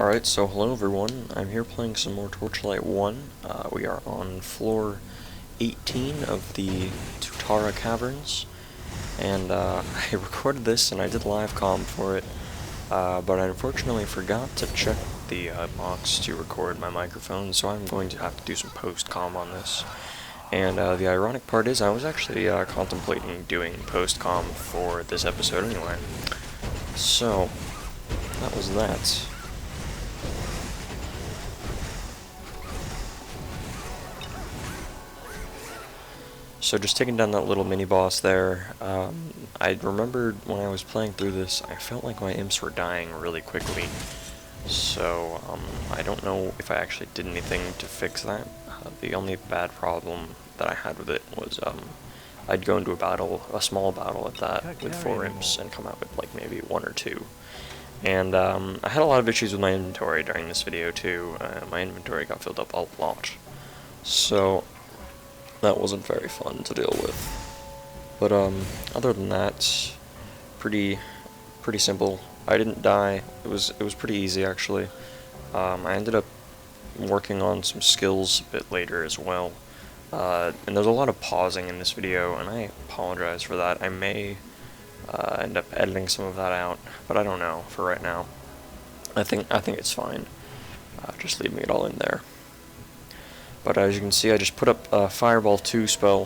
Alright, so hello everyone, I'm here playing some more Torchlight 1. We are on floor 18 of the Tu Taran Caverns, and I recorded this and I did live comm for it, but I unfortunately forgot to check the box to record my microphone, so I'm going to have to do some post-comm on this. And the ironic part is I was actually contemplating doing post-comm for this episode anyway. So, that was that. So just taking down that little mini-boss there, I remembered when I was playing through this, I felt like my imps were dying really quickly. So, I don't know if I actually did anything to fix that. The only bad problem that I had with it was, I'd go into a small battle at that, with 4 imps, and come out with like maybe 1 or 2. And I had a lot of issues with my inventory during this video too. My inventory got filled up a lot. So, that wasn't very fun to deal with. But other than that, pretty simple. I didn't die. It was pretty easy actually. I ended up working on some skills a bit later as well. And there's a lot of pausing in this video, and I apologize for that. I may end up editing some of that out, but I don't know for right now. I think it's fine. Just leaving it all in there. But as you can see, I just put up a Fireball 2 spell,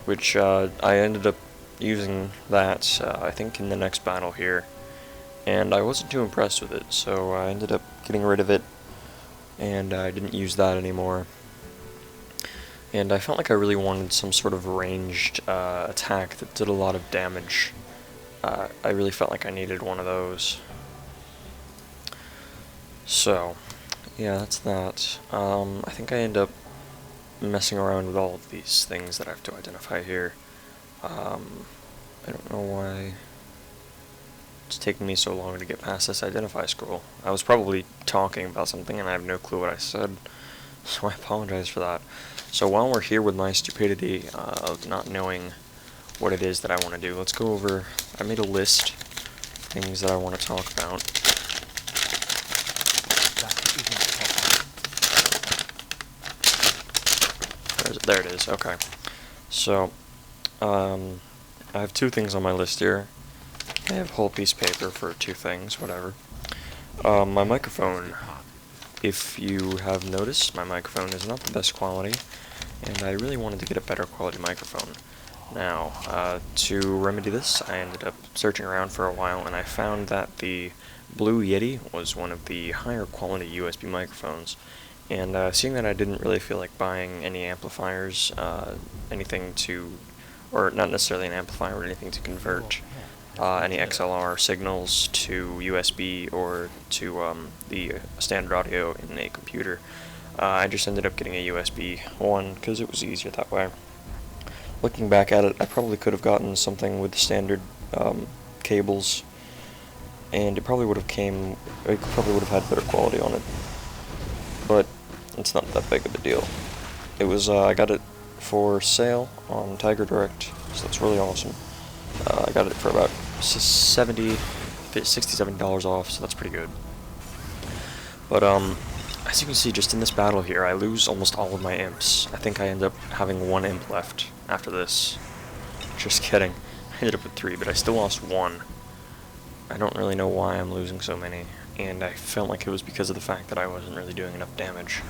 which I ended up using that, I think, in the next battle here. And I wasn't too impressed with it, so I ended up getting rid of it, and I didn't use that anymore. And I felt like I really wanted some sort of ranged attack that did a lot of damage. I really felt like I needed one of those. So, yeah, that's that. I think I end up messing around with all of these things that I have to identify here. I don't know why it's taking me so long to get past this identify scroll. I was probably talking about something and I have no clue what I said, so I apologize for that. So while we're here with my stupidity of not knowing what it is that I want to do, let's go over, I made a list of things that I want to talk about. There it is, okay. So, I have 2 things on my list here. I have a whole piece of paper for 2 things, whatever. My microphone, if you have noticed, my microphone is not the best quality, and I really wanted to get a better quality microphone. Now, to remedy this, I ended up searching around for a while, and I found that the Blue Yeti was one of the higher quality USB microphones. And seeing that I didn't really feel like buying any amplifiers, anything to, or not necessarily an amplifier, but anything to convert any XLR signals to USB or to the standard audio in a computer, I just ended up getting a USB one because it was easier that way. Looking back at it, I probably could have gotten something with standard cables, and it probably would have had better quality on it. But it's not that big of a deal. It was, I got it for sale on Tiger Direct, so that's really awesome. I got it for about $67 off, so that's pretty good. But, as you can see, just in this battle here, I lose almost all of my imps. I think I end up having 1 imp left after this. Just kidding. I ended up with 3, but I still lost 1. I don't really know why I'm losing so many, and I felt like it was because of the fact that I wasn't really doing enough damage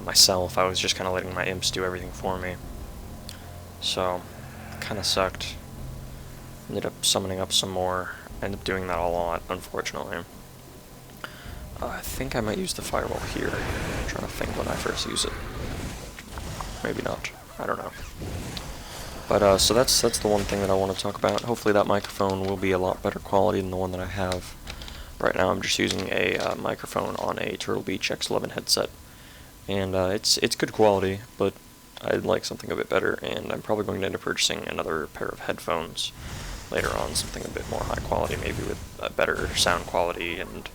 myself. I was just kind of letting my imps do everything for me. So, kind of sucked. Ended up summoning up some more. Ended up doing that a lot, unfortunately. I think I might use the Fireball here. I'm trying to think when I first use it. Maybe not. I don't know. But, so that's the one thing that I want to talk about. Hopefully that microphone will be a lot better quality than the one that I have. Right now I'm just using a microphone on a Turtle Beach X11 headset. And it's good quality, but I'd like something a bit better, and I'm probably going to end up purchasing another pair of headphones later on, something a bit more high quality, maybe with a better sound quality and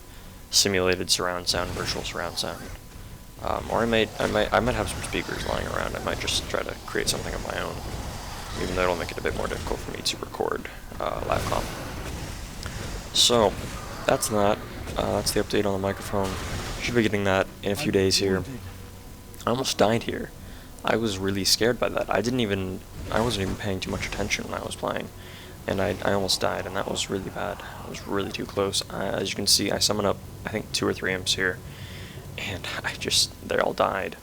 simulated surround sound, virtual surround sound. Or I might have some speakers lying around. I might just try to create something of my own, even though it'll make it a bit more difficult for me to record live comm. So, that's that. That's the update on the microphone. Should be getting that in a few days here. I almost died here. I was really scared by that. I wasn't even paying too much attention when I was playing. And I almost died, and that was really bad. I was really too close. As you can see, I summoned up, I think, 2 or 3 imps here. And they all died.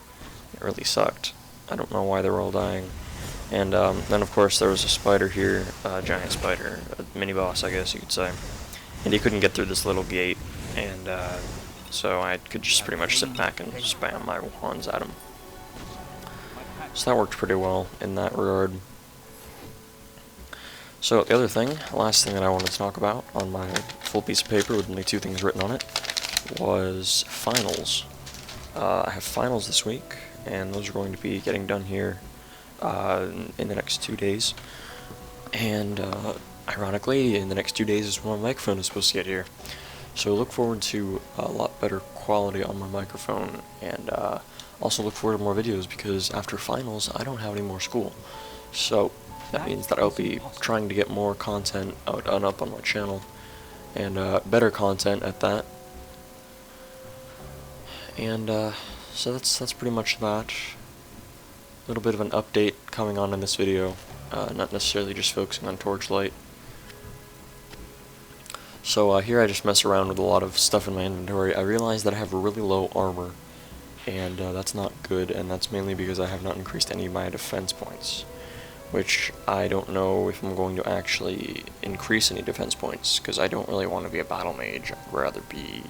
It really sucked. I don't know why they were all dying. And then, of course, there was a spider here, a giant spider, a mini-boss, I guess you could say. And he couldn't get through this little gate, and so I could just pretty much sit back and spam my wands at him. So that worked pretty well in that regard. So the other thing, last thing that I wanted to talk about on my full piece of paper with only 2 things written on it, was finals. I have finals this week, and those are going to be getting done here in the next 2 days. And ironically, in the next 2 days is when my microphone is supposed to get here. So look forward to a lot better quality on my microphone, and also look forward to more videos, because after finals I don't have any more school. So that means that I'll be trying to get more content out and up on my channel, and better content at that. And so that's pretty much that. A little bit of an update coming on in this video, not necessarily just focusing on Torchlight. So here I just mess around with a lot of stuff in my inventory. I realized that I have really low armor, and that's not good, and that's mainly because I have not increased any of my defense points, which I don't know if I'm going to actually increase any defense points, because I don't really want to be a battle mage. I'd rather be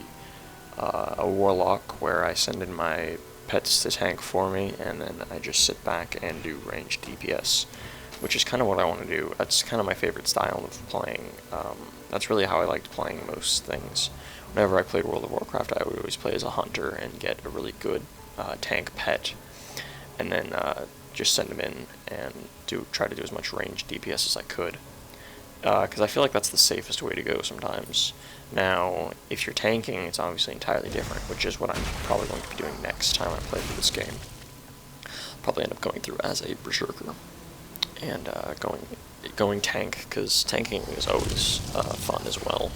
a warlock, where I send in my pets to tank for me, and then I just sit back and do ranged DPS, which is kind of what I want to do. That's kind of my favorite style of playing. That's really how I liked playing most things. Whenever I played World of Warcraft, I would always play as a hunter and get a really good tank pet, and then just send them in and try to do as much ranged DPS as I could, because I feel like that's the safest way to go sometimes. Now, if you're tanking, it's obviously entirely different, which is what I'm probably going to be doing next time I play through this game. I'll probably end up going through as a berserker and going tank, because tanking is always fun as well.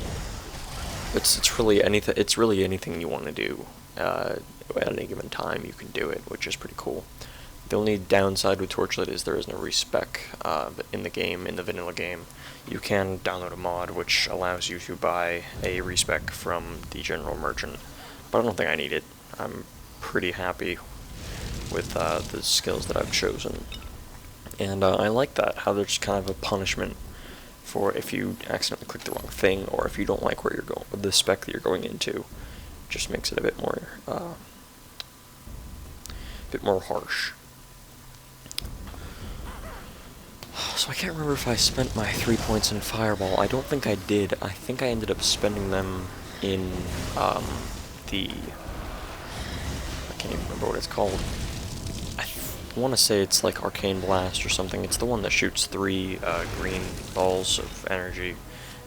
It's really anything you want to do at any given time. You can do it, which is pretty cool. The only downside with Torchlight is there is no respec in the game, in the vanilla game. You can download a mod which allows you to buy a respec from the general merchant, but I don't think I need it. I'm pretty happy with the skills that I've chosen. And I like that, how there's kind of a punishment for if you accidentally click the wrong thing, or if you don't like where you're going, the spec that you're going into. It just makes it a bit more harsh. So I can't remember if I spent my 3 points in Fireball. I don't think I did. I think I ended up spending them in I can't even remember what it's called. I want to say it's like Arcane Blast or something. It's the one that shoots 3 green balls of energy,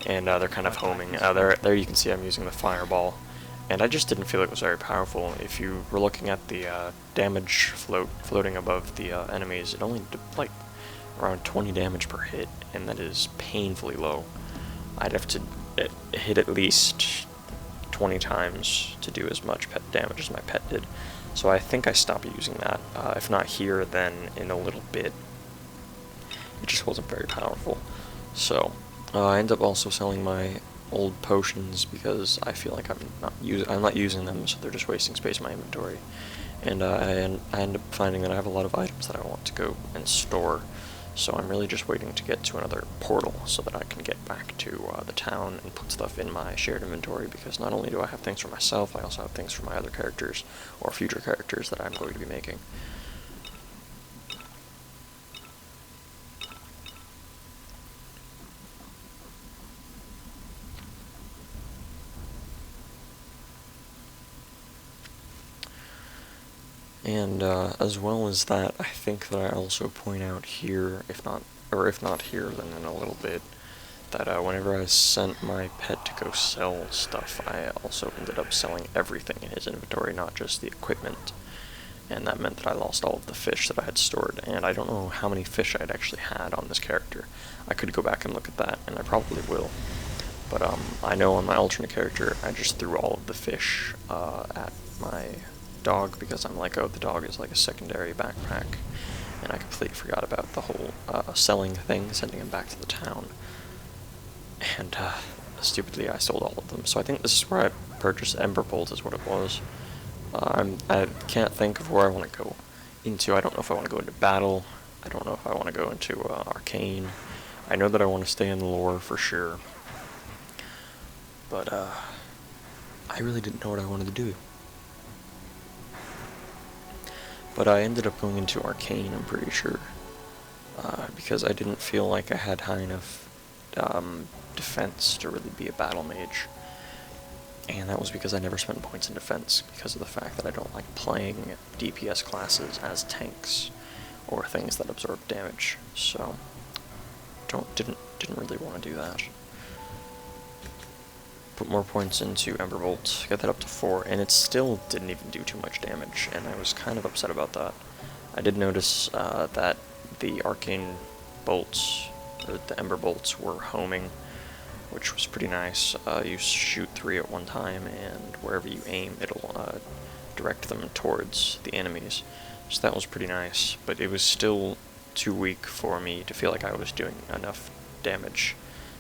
and they're kind of homing. There you can see I'm using the Fireball, and I just didn't feel it was very powerful. If you were looking at the damage floating above the enemies, it only did like around 20 damage per hit, and that is painfully low. I'd have to hit at least 20 times to do as much pet damage as my pet did. So I think I stopped using that. If not here, then in a little bit. It just wasn't very powerful. So I end up also selling my old potions, because I feel like I'm not using them, so they're just wasting space in my inventory. And I end up finding that I have a lot of items that I want to go and store. So I'm really just waiting to get to another portal so that I can get back to the town and put stuff in my shared inventory, because not only do I have things for myself, I also have things for my other characters, or future characters that I'm going to be making. And as well as that, I think that I also point out here, if not here, then in a little bit, that whenever I sent my pet to go sell stuff, I also ended up selling everything in his inventory, not just the equipment. And that meant that I lost all of the fish that I had stored, and I don't know how many fish I'd actually had on this character. I could go back and look at that, and I probably will. But I know on my alternate character, I just threw all of the fish at my dog because I'm like, oh, the dog is like a secondary backpack, and I completely forgot about the whole selling thing, sending him back to the town. And stupidly, I sold all of them. So I think this is where I purchased Ember Bolt, is what it was. I can't think of where I want to go into. I don't know if I want to go into battle. I don't know if I want to go into arcane. I know that I want to stay in lore for sure. But I really didn't know what I wanted to do. But I ended up going into arcane, I'm pretty sure. Because I didn't feel like I had high enough defense to really be a battle mage. And that was because I never spent points in defense, because of the fact that I don't like playing DPS classes as tanks, or things that absorb damage, so didn't really want to do that. Put more points into Emberbolt, got that up to 4, and it still didn't even do too much damage, and I was kind of upset about that. I did notice that the arcane bolts, or the Ember bolts, were homing, which was pretty nice. You shoot 3 at one time, and wherever you aim, it'll direct them towards the enemies. So that was pretty nice, but it was still too weak for me to feel like I was doing enough damage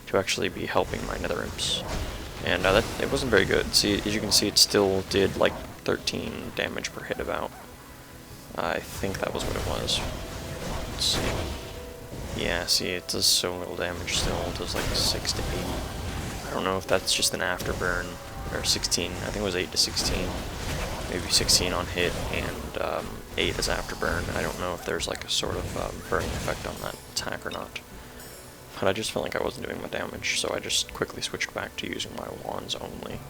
to actually be helping my nether imps. And it wasn't very good. See, as you can see, it still did like 13 damage per hit about. I think that was what it was. Let's see. Yeah, see, it does so little damage still. It does like 6 to 8. I don't know if that's just an afterburn, or 16. I think it was 8 to 16. Maybe 16 on hit, and 8 as afterburn. I don't know if there's like a sort of burning effect on that attack or not. But I just felt like I wasn't doing my damage, so I just quickly switched back to using my wands only.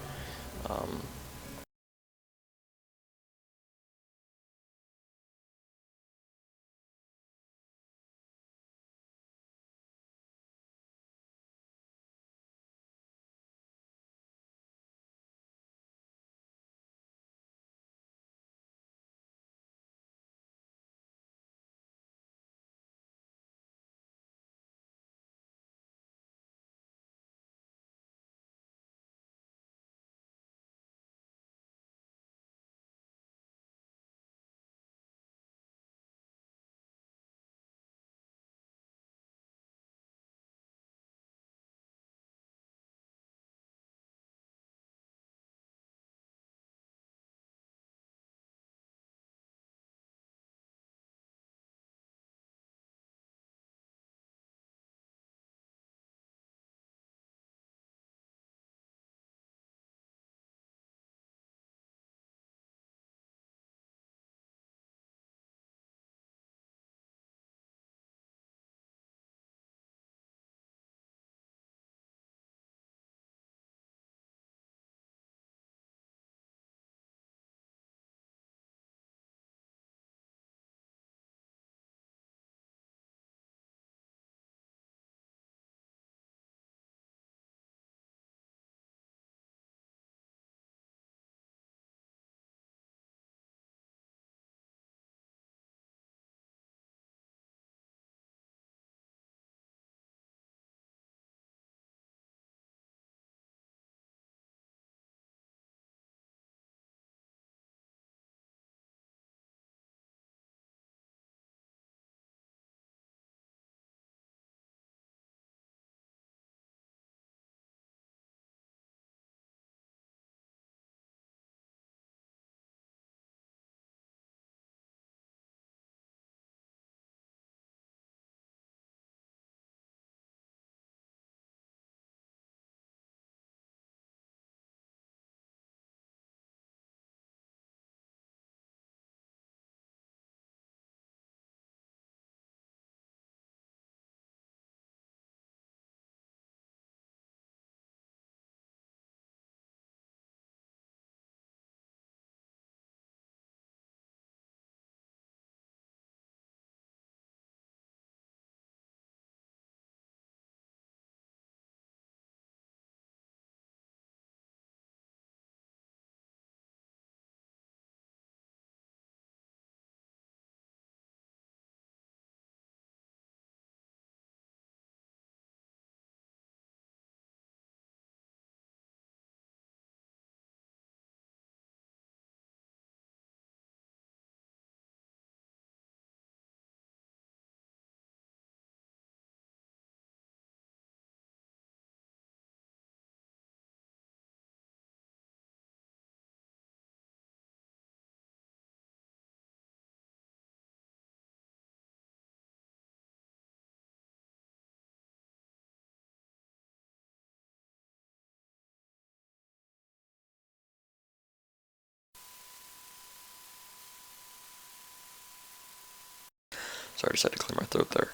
Sorry, I just had to clear my throat there.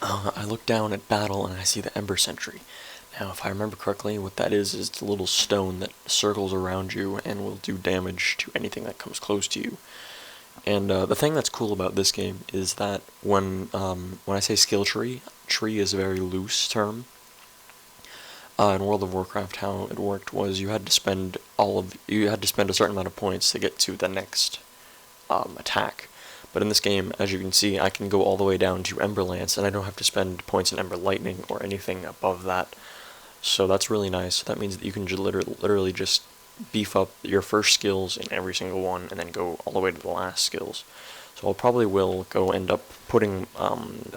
I look down at battle and I see the Ember Sentry. Now, if I remember correctly, what that is a little stone that circles around you and will do damage to anything that comes close to you. And the thing that's cool about this game is that when I say skill tree, tree is a very loose term. In World of Warcraft, how it worked was you had to spend a certain amount of points to get to the next attack. But in this game, as you can see, I can go all the way down to Ember Lance, and I don't have to spend points in Ember Lightning or anything above that. So that's really nice. That means that you can literally just beef up your first skills in every single one, and then go all the way to the last skills. So I'll probably will go end up putting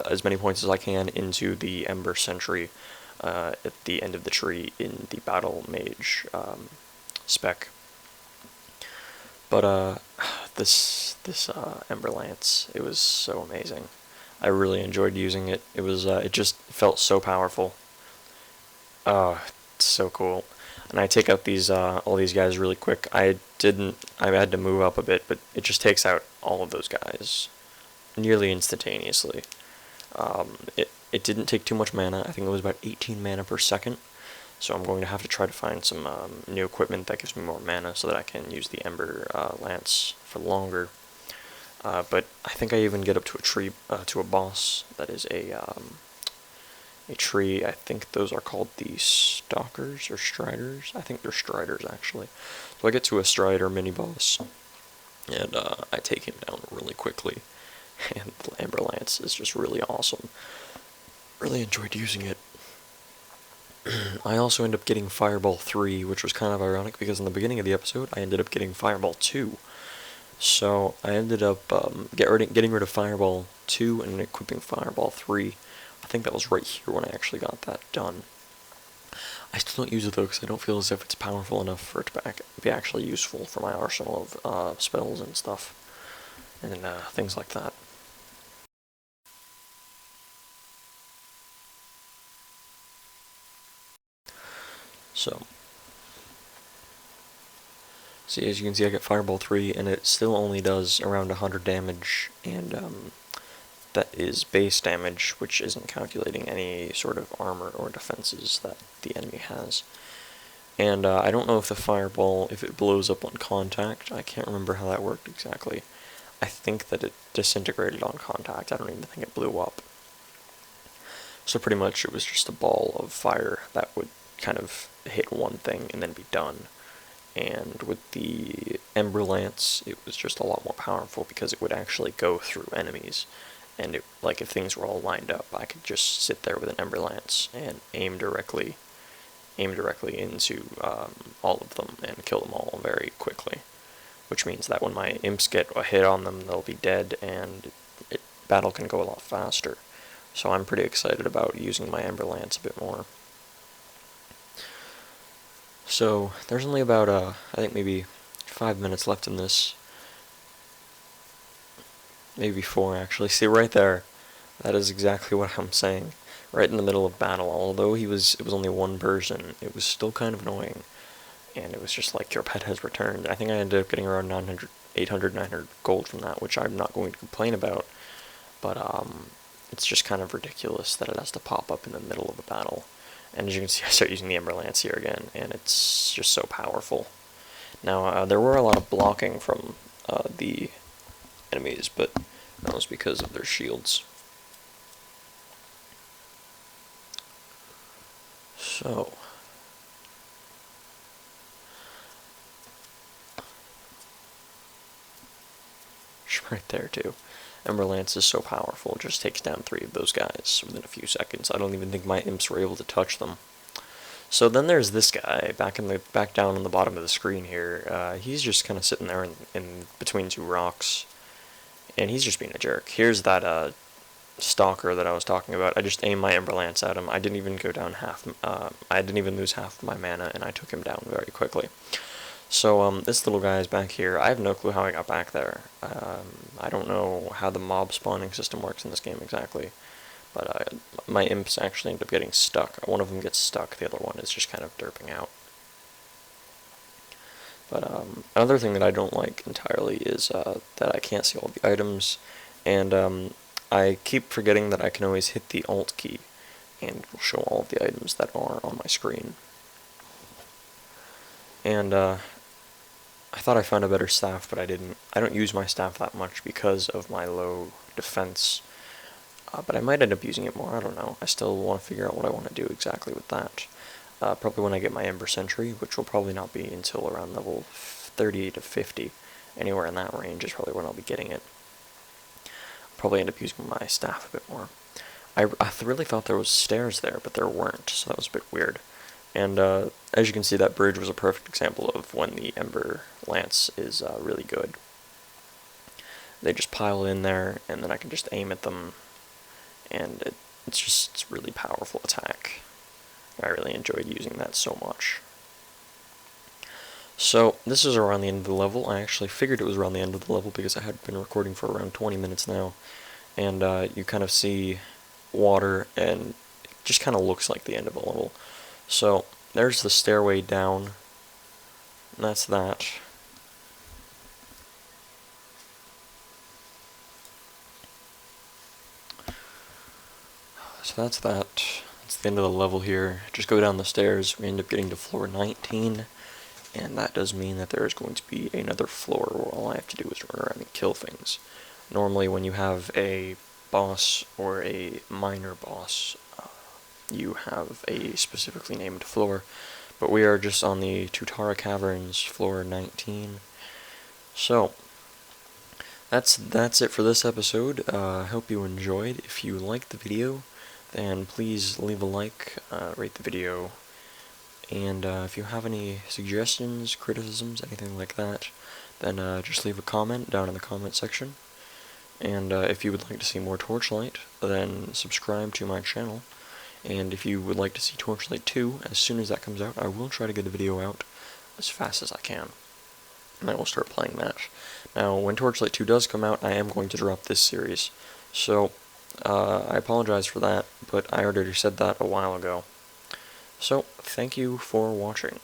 as many points as I can into the Ember Sentry at the end of the tree in the Battle Mage spec. But this Ember Lance, it was so amazing. I really enjoyed using it. It just felt so powerful. It's so cool. And I take out these all these guys really quick. I had to move up a bit, but it just takes out all of those guys nearly instantaneously. It didn't take too much mana. I think it was about 18 mana per second. So I'm going to have to try to find some new equipment that gives me more mana so that I can use the Ember Lance for longer. But I think I even get up to a tree, to a boss that is a tree. I think those are called the Stalkers or Striders. I think they're Striders, actually. So I get to a Strider mini-boss, and I take him down really quickly. And the Ember Lance is just really awesome. Really enjoyed using it. I also ended up getting Fireball 3, which was kind of ironic because in the beginning of the episode, I ended up getting Fireball 2. So I ended up getting rid of Fireball 2 and equipping Fireball 3. I think that was right here when I actually got that done. I still don't use it though because I don't feel as if it's powerful enough for it to be actually useful for my arsenal of spells and stuff. And things like that. So, see, as you can see, I get Fireball 3, and it still only does around 100 damage, and that is base damage, which isn't calculating any sort of armor or defenses that the enemy has. And I don't know if the Fireball, if it blows up on contact, I can't remember how that worked exactly. I think that it disintegrated on contact, I don't even think it blew up. So pretty much it was just a ball of fire that would kind of hit one thing and then be done. And with the Ember Lance, it was just a lot more powerful because it would actually go through enemies. And like if things were all lined up, I could just sit there with an Ember Lance and aim directly into all of them and kill them all very quickly. Which means that when my imps get a hit on them, they'll be dead, and battle can go a lot faster. So I'm pretty excited about using my Ember Lance a bit more. So there's only about I think maybe 5 minutes left in this. Maybe 4 actually. See right there, that is exactly what I'm saying. Right in the middle of battle. Although it was only one person, it was still kind of annoying. And it was just like, your pet has returned. I think I ended up getting around 900 gold from that, which I'm not going to complain about. But it's just kind of ridiculous that it has to pop up in the middle of a battle. And as you can see, I start using the Ember Lance here again, and it's just so powerful. Now, there were a lot of blocking from the enemies, but that was because of their shields. So, right there too. Ember Lance is so powerful, it just takes down 3 of those guys within a few seconds. I don't even think my imps were able to touch them. So then there's this guy back down on the bottom of the screen here. He's just kind of sitting there in between 2 rocks, and he's just being a jerk. Here's that stalker that I was talking about. I just aimed my Ember Lance at him. I didn't even go down half. I didn't even lose half of my mana, and I took him down very quickly. So this little guy is back here. I have no clue how I got back there. I don't know how the mob spawning system works in this game exactly, but my imps actually end up getting stuck. One of them gets stuck, the other one is just kind of derping out. But another thing that I don't like entirely is that I can't see all the items, And I keep forgetting that I can always hit the Alt key, and it will show all of the items that are on my screen. And I thought I found a better staff, but I didn't. I don't use my staff that much because of my low defense, but I might end up using it more, I don't know. I still want to figure out what I want to do exactly with that. Probably when I get my Ember Sentry, which will probably not be until around level 30 to 50. Anywhere in that range is probably when I'll be getting it. Probably end up using my staff a bit more. I really thought there was stairs there, but there weren't, so that was a bit weird. And as you can see, that bridge was a perfect example of when the Ember Lance is really good. They just pile in there, and then I can just aim at them, and it's a really powerful attack. I really enjoyed using that so much. So, this is around the end of the level. I actually figured it was around the end of the level because I had been recording for around 20 minutes now. And you kind of see water, and it just kind of looks like the end of a level. So, there's the stairway down. And that's that. So that's that. That's the end of the level here. Just go down the stairs. We end up getting to floor 19. And that does mean that there is going to be another floor where all I have to do is run around and kill things. Normally when you have a boss or a minor boss, you have a specifically named floor. But we are just on the Tu Taran Caverns, floor 19. So, that's it for this episode. I hope you enjoyed. If you liked the video, then please leave a like, rate the video, and if you have any suggestions, criticisms, anything like that, then just leave a comment down in the comment section. And if you would like to see more Torchlight, then subscribe to my channel. And if you would like to see Torchlight 2, as soon as that comes out, I will try to get the video out as fast as I can. And I will start playing that. Now, when Torchlight 2 does come out, I am going to drop this series. So, I apologize for that, but I already said that a while ago. So, thank you for watching.